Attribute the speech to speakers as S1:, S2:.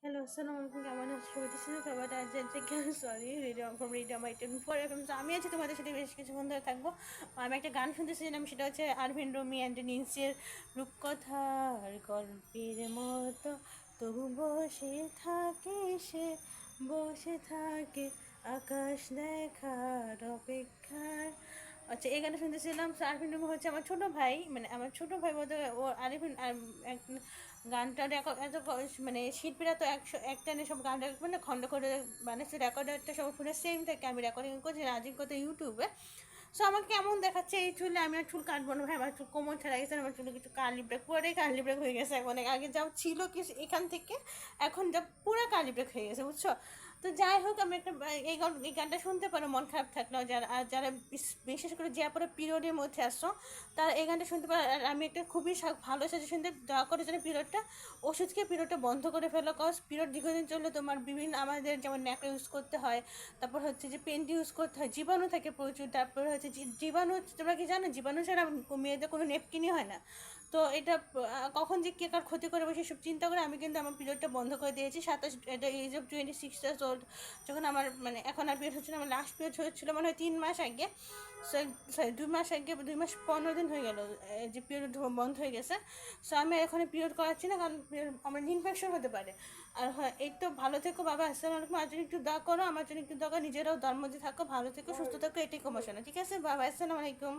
S1: Hello, আসসালামু আলাইকুম। কেমন আছো সবাই? দিস ইজ খাবার সরি রিডম ফ্রম রিডম আই টেন ফর এফএম। আমি আছি তোমাদের সাথে বেশ কিছুক্ষণ ধরে থাকবো। আমি একটা গান শুনতেছিলাম, সেটা হচ্ছে আরভিন রুমি অ্যান্ড নিন্সের রূপকথার গল্পের মতো তবু বসে থাকে আকাশ দেখার অপেক্ষায়। আচ্ছা, এই গানটা শুনতেছিলাম। আরভিন রুমি হচ্ছে আমার ছোটো ভাই, মানে আমার ছোটো ভাই বলতে ও আরভিন গানটা রেকর্ড এত মানে শিল্পীরা তো একটানে সব গান মানে খণ্ড করে বানাচ্ছে, রেকর্ডারটা সব পুরো সেম থাকে। আমি রেকর্ডিং করছি রাজির কথা ইউটিউবে। সো আমাকে কেমন দেখাচ্ছে এই চুলে, আমি আর চুল কাটবো না ভাই, আমার চুল কোমর ছেড়ে গেছে, আমার চুলে কিছু কালি ব্রেক পুরোটাই কালি ব্রেক হয়ে গেছে। এখন আগে যাও ছিল কি এখান থেকে এখন যা পুরো কালি ব্রেক হয়ে গেছে, বুঝছো? তো যাই হোক, আমি একটা এই গানটা শুনতে পারো মন খারাপ থাকলেও। যারা আর যারা বিশেষ করে যে পরে পিরিয়ডের মধ্যে আসছো, তারা এই গানটা শুনতে পারো। আর আমি একটা খুবই ভালো সাজেশন দিই, দয়া করে যেন পিরিয়ডটা ওষুধকে পিরিয়ডটা বন্ধ করে ফেলো। কজ পিরিয়ড দীর্ঘদিন চললে তোমার বিভিন্ন আমাদের যেমন ন্যাকড়া ইউজ করতে হয়, তারপর হচ্ছে যে পেন্ট ইউজ করতে হয়, জীবাণু থাকে প্রচুর। তারপর হচ্ছে জীবাণু, তোমরা কি জানো জীবাণু ছাড়া মেয়েদের কোনো নেপকিনই হয় না। তো এটা কখন যে কে কার ক্ষতি করে বসে সব চিন্তা করে আমি কিন্তু আমার পিরিয়ডটা বন্ধ করে দিয়েছি 27, এটা এজ অফ 26 ইয়ার্স ওল্ড। যখন আমার মানে এখন আর পিরিয়ড হচ্ছে না, আমার লাস্ট পিরিয়ড হচ্ছিলো মানে 3 মাস আগে। সরি 2 মাস আগে, 2 মাস 15 দিন হয়ে গেল যে পিরিয়ড বন্ধ হয়ে গেছে। সো আমি এখন পিরিয়ড করাচ্ছি না, কারণ আমার ইনফেকশন হতে পারে। আর হ্যাঁ, এই তো ভালো থেকো বাবা। আসসালামু আলাইকুম। আর জন্য একটু দোয়া করো, আমার জন্য একটু দোয়া করো, নিজেরাও ধর্ম দিয়ে থাকো, ভালো থেকো, সুস্থ থাকো, এটাই কমাশোনা। ঠিক আছে বাবা, আসসালামু আলাইকুম।